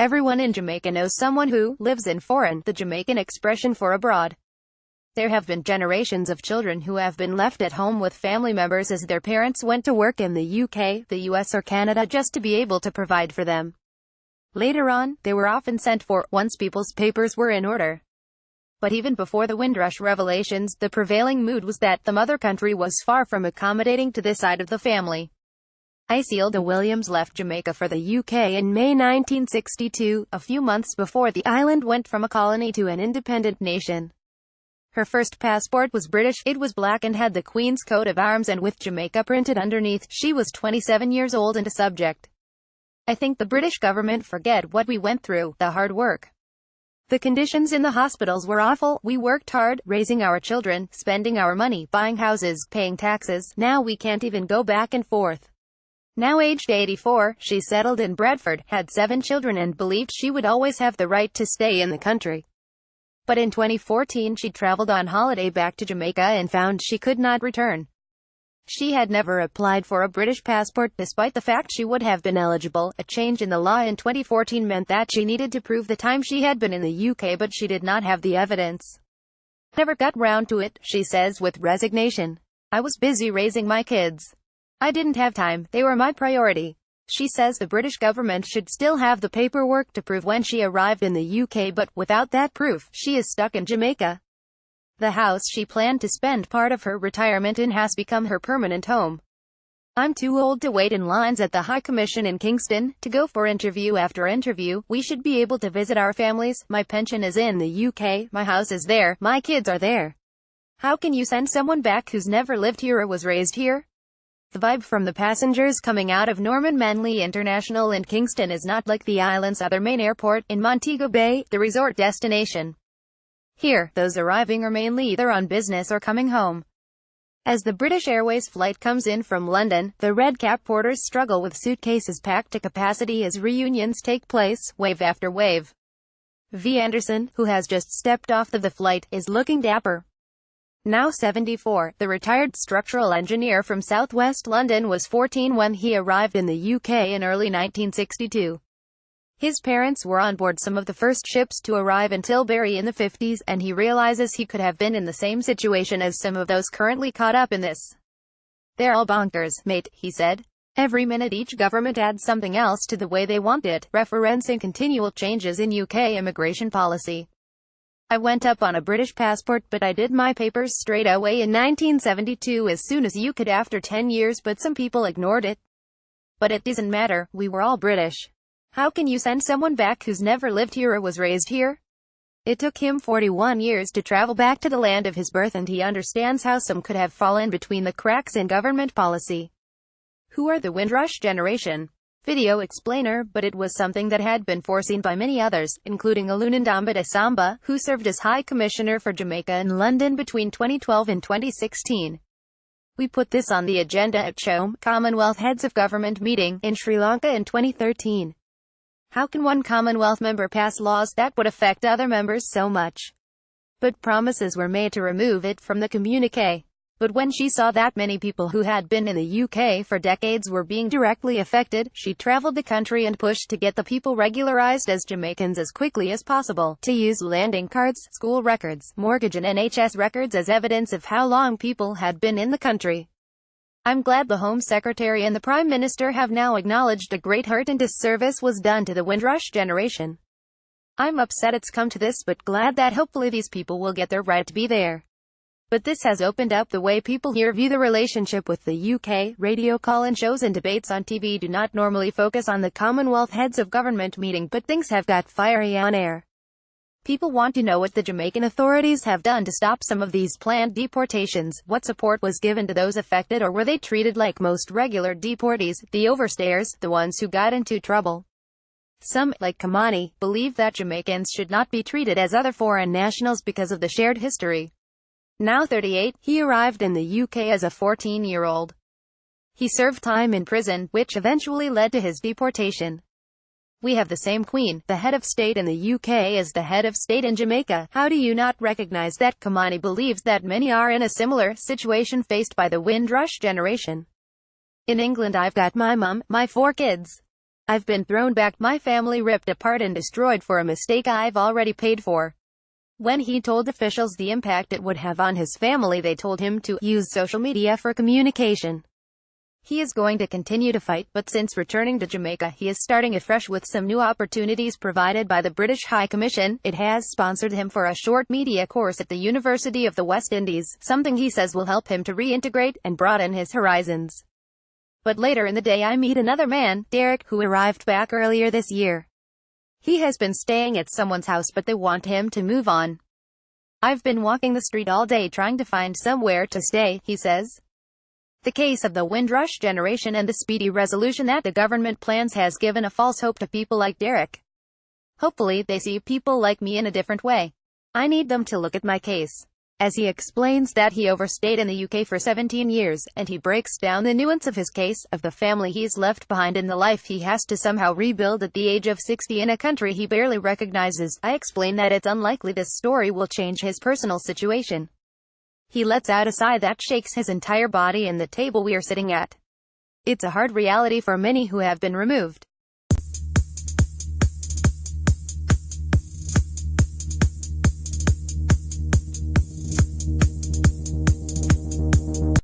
Everyone in Jamaica knows someone who lives in foreign, the Jamaican expression for abroad. There have been generations of children who have been left at home with family members as their parents went to work in the UK, the US or Canada just to be able to provide for them. Later on, they were often sent for, once people's papers were in order. But even before the Windrush revelations, the prevailing mood was that the mother country was far from accommodating to this side of the family. Icilda Williams left Jamaica for the UK in May 1962, a few months before the island went from a colony to an independent nation. Her first passport was British, it was black and had the Queen's coat of arms and with Jamaica printed underneath. She was 27 years old and a subject. I think the British government forget what we went through, the hard work. The conditions in the hospitals were awful. We worked hard, raising our children, spending our money, buying houses, paying taxes. Now we can't even go back and forth. Now aged 84, she settled in Bradford, had 7 children and believed she would always have the right to stay in the country. But in 2014 she traveled on holiday back to Jamaica and found she could not return. She had never applied for a British passport, despite the fact she would have been eligible. A change in the law in 2014 meant that she needed to prove the time she had been in the UK, but she did not have the evidence. Never got round to it, she says with resignation. I was busy raising my kids. I didn't have time, they were my priority. She says the British government should still have the paperwork to prove when she arrived in the UK, but without that proof, she is stuck in Jamaica. The house she planned to spend part of her retirement in has become her permanent home. I'm too old to wait in lines at the High Commission in Kingston, to go for interview after interview. We should be able to visit our families. My pension is in the UK, my house is there, my kids are there. How can you send someone back who's never lived here or was raised here? The vibe from the passengers coming out of Norman Manley International in Kingston is not like the island's other main airport, in Montego Bay, the resort destination. Here, those arriving are mainly either on business or coming home. As the British Airways flight comes in from London, the red cap porters struggle with suitcases packed to capacity as reunions take place, wave after wave. V. Anderson, who has just stepped off the flight, is looking dapper. Now 74, the retired structural engineer from southwest London was 14 when he arrived in the UK in early 1962. His parents were on board some of the first ships to arrive in Tilbury in the 50s, and he realizes he could have been in the same situation as some of those currently caught up in this. They're all bonkers, mate, he said. Every minute each government adds something else to the way they want it, referencing continual changes in UK immigration policy. I went up on a British passport, but I did my papers straight away in 1972 as soon as you could after 10 years, but some people ignored it. But it doesn't matter, we were all British. How can you send someone back who's never lived here or was raised here? It took him 41 years to travel back to the land of his birth, and he understands how some could have fallen between the cracks in government policy. Who are the Windrush generation? Video explainer, but it was something that had been foreseen by many others, including Olunindamba Samba, who served as High Commissioner for Jamaica in London between 2012 and 2016. We put this on the agenda at CHOM, Commonwealth Heads of Government meeting, in Sri Lanka in 2013. How can one Commonwealth member pass laws that would affect other members so much? But promises were made to remove it from the communique. But when she saw that many people who had been in the UK for decades were being directly affected, she traveled the country and pushed to get the people regularized as Jamaicans as quickly as possible, to use landing cards, school records, mortgage and NHS records as evidence of how long people had been in the country. I'm glad the Home Secretary and the Prime Minister have now acknowledged a great hurt and disservice was done to the Windrush generation. I'm upset it's come to this, but glad that hopefully these people will get their right to be there. But this has opened up the way people here view the relationship with the UK. Radio call-in shows and debates on TV do not normally focus on the Commonwealth Heads of Government meeting, but things have got fiery on air. People want to know what the Jamaican authorities have done to stop some of these planned deportations, what support was given to those affected, or were they treated like most regular deportees, the overstayers, the ones who got into trouble. Some, like Kamani, believe that Jamaicans should not be treated as other foreign nationals because of the shared history. Now 38, he arrived in the UK as a 14-year-old. He served time in prison, which eventually led to his deportation. We have the same Queen, the head of state in the UK, as the head of state in Jamaica. How do you not recognize that? Kamani believes that many are in a similar situation faced by the Windrush generation. In England I've got my mum, my 4 kids. I've been thrown back, my family ripped apart and destroyed for a mistake I've already paid for. When he told officials the impact it would have on his family, they told him to use social media for communication. He is going to continue to fight, but since returning to Jamaica, he is starting afresh with some new opportunities provided by the British High Commission. It has sponsored him for a short media course at the University of the West Indies, something he says will help him to reintegrate and broaden his horizons. But later in the day I meet another man, Derek, who arrived back earlier this year. He has been staying at someone's house, but they want him to move on. I've been walking the street all day trying to find somewhere to stay, he says. The case of the Windrush generation and the speedy resolution that the government plans has given a false hope to people like Derek. Hopefully they see people like me in a different way. I need them to look at my case. As he explains that he overstayed in the UK for 17 years, and he breaks down the nuance of his case, of the family he's left behind and the life he has to somehow rebuild at the age of 60 in a country he barely recognizes, I explain that it's unlikely this story will change his personal situation. He lets out a sigh that shakes his entire body and the table we are sitting at. It's a hard reality for many who have been removed.